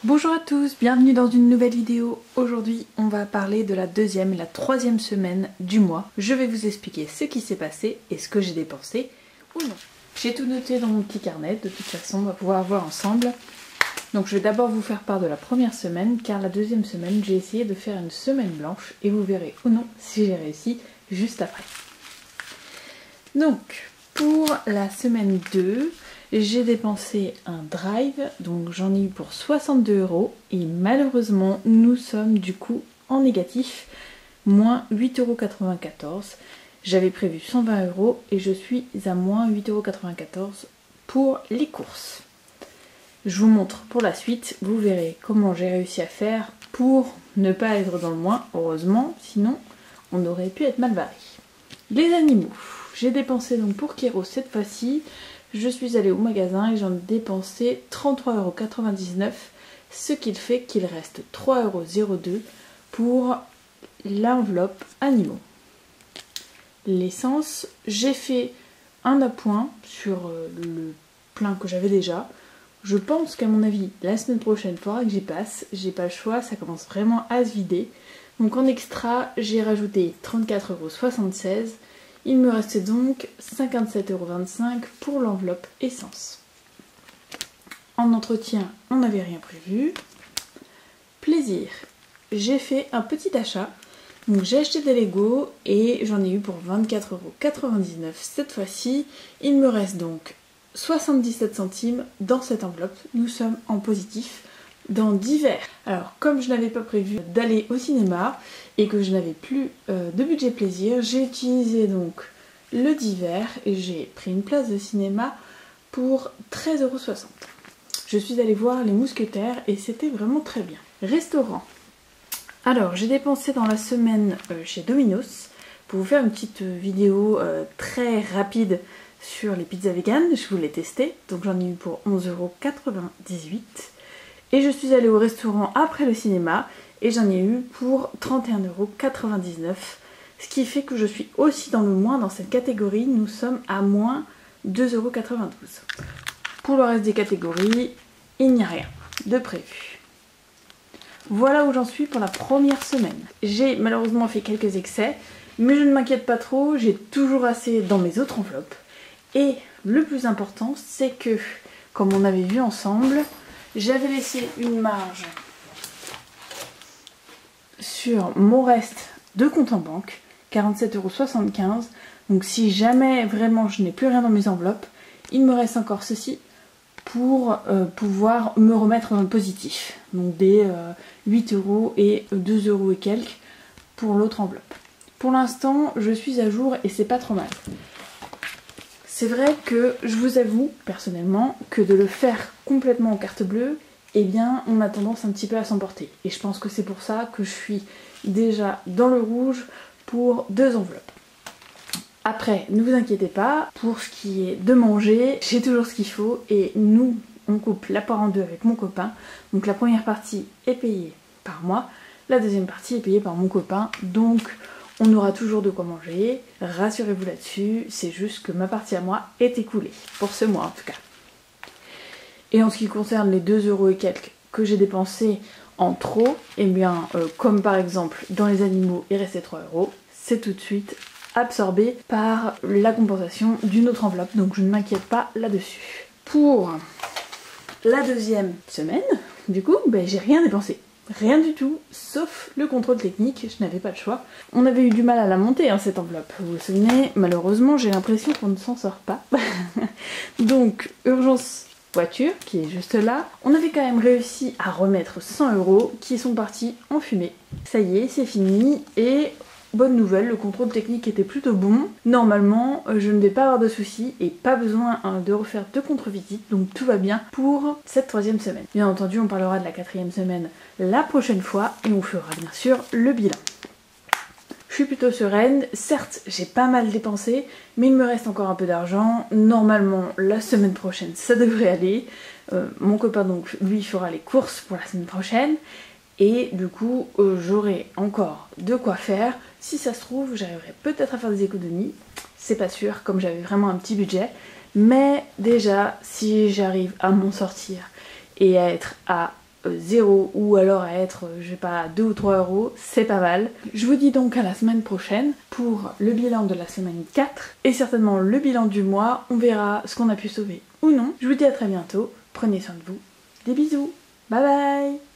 Bonjour à tous, bienvenue dans une nouvelle vidéo. Aujourd'hui, on va parler de la deuxième et la troisième semaine du mois. Je vais vous expliquer ce qui s'est passé et ce que j'ai dépensé ou non. J'ai tout noté dans mon petit carnet, de toute façon, on va pouvoir voir ensemble. Donc je vais d'abord vous faire part de la première semaine, car la deuxième semaine, j'ai essayé de faire une semaine blanche et vous verrez ou non si j'ai réussi juste après. Donc, pour la semaine 2, j'ai dépensé un drive, donc j'en ai eu pour 62 € et malheureusement nous sommes du coup en négatif, moins 8,94 €. J'avais prévu 120 € et je suis à moins 8,94 € pour les courses. Je vous montre pour la suite, vous verrez comment j'ai réussi à faire pour ne pas être dans le moins, heureusement, sinon on aurait pu être mal barré. Les animaux, j'ai dépensé donc pour Kero cette fois-ci. Je suis allée au magasin et j'en ai dépensé 33,99 €, ce qui fait qu'il reste 3,02 € pour l'enveloppe animaux. L'essence, j'ai fait un appoint sur le plein que j'avais déjà. Je pense qu'à mon avis, la semaine prochaine, il faudra que j'y passe. J'ai pas le choix, ça commence vraiment à se vider. Donc en extra, j'ai rajouté 34,76 €. Il me restait donc 57,25 € pour l'enveloppe essence. En entretien, on n'avait rien prévu. Plaisir, j'ai fait un petit achat. Donc j'ai acheté des Lego et j'en ai eu pour 24,99 € cette fois-ci. Il me reste donc 77 centimes dans cette enveloppe. Nous sommes en positif dans divers. Alors comme je n'avais pas prévu d'aller au cinéma et que je n'avais plus de budget plaisir, j'ai utilisé donc le divers et j'ai pris une place de cinéma pour 13,60 €. Je suis allée voir Les Mousquetaires et c'était vraiment très bien. Restaurant. Alors j'ai dépensé dans la semaine chez Domino's pour vous faire une petite vidéo très rapide sur les pizzas véganes. Je voulais tester, donc j'en ai eu pour 11,98 €. Et je suis allée au restaurant après le cinéma et j'en ai eu pour 31,99 €. Ce qui fait que je suis aussi dans le moins dans cette catégorie. Nous sommes à moins 2,92 €. Pour le reste des catégories, il n'y a rien de prévu. Voilà où j'en suis pour la première semaine. J'ai malheureusement fait quelques excès, mais je ne m'inquiète pas trop, j'ai toujours assez dans mes autres enveloppes. Et le plus important, c'est que, comme on avait vu ensemble, j'avais laissé une marge sur mon reste de compte en banque, 47,75 €. Donc si jamais vraiment je n'ai plus rien dans mes enveloppes, il me reste encore ceci pour pouvoir me remettre dans le positif. Donc des 8 € et 2 € et quelques pour l'autre enveloppe. Pour l'instant, je suis à jour et c'est pas trop mal. C'est vrai que je vous avoue personnellement que de le faire complètement en carte bleue, eh bien on a tendance un petit peu à s'emporter. Et je pense que c'est pour ça que je suis déjà dans le rouge pour 2 enveloppes. Après, ne vous inquiétez pas, pour ce qui est de manger, j'ai toujours ce qu'il faut et nous, on coupe la part en deux avec mon copain. Donc la première partie est payée par moi, la deuxième partie est payée par mon copain. Donc on aura toujours de quoi manger, rassurez-vous là-dessus, c'est juste que ma partie à moi est écoulée, pour ce mois en tout cas. Et en ce qui concerne les 2 € et quelques que j'ai dépensés en trop, eh bien comme par exemple dans les animaux il restait 3 €, c'est tout de suite absorbé par la compensation d'une autre enveloppe, donc je ne m'inquiète pas là-dessus. Pour la deuxième semaine, du coup, j'ai rien dépensé. Rien du tout, sauf le contrôle technique, je n'avais pas le choix. On avait eu du mal à la monter, hein, cette enveloppe. Vous vous souvenez, malheureusement, j'ai l'impression qu'on ne s'en sort pas. Donc, urgence voiture, qui est juste là. On avait quand même réussi à remettre 100 € qui sont partis en fumée. Ça y est, c'est fini, et bonne nouvelle, le contrôle technique était plutôt bon. Normalement, je ne vais pas avoir de soucis et pas besoin de refaire de contre-visite, donc tout va bien pour cette troisième semaine. Bien entendu, on parlera de la quatrième semaine la prochaine fois et on fera bien sûr le bilan. Je suis plutôt sereine, certes j'ai pas mal dépensé, mais il me reste encore un peu d'argent. Normalement, la semaine prochaine, ça devrait aller. Mon copain donc, lui, fera les courses pour la semaine prochaine. Et du coup, j'aurai encore de quoi faire. Si ça se trouve, j'arriverai peut-être à faire des économies. C'est pas sûr, comme j'avais vraiment un petit budget. Mais déjà, si j'arrive à m'en sortir et à être à 0 ou alors à être, je sais pas, 2 ou 3 euros, c'est pas mal. Je vous dis donc à la semaine prochaine pour le bilan de la semaine 4 et certainement le bilan du mois. On verra ce qu'on a pu sauver ou non. Je vous dis à très bientôt, prenez soin de vous, des bisous, bye bye.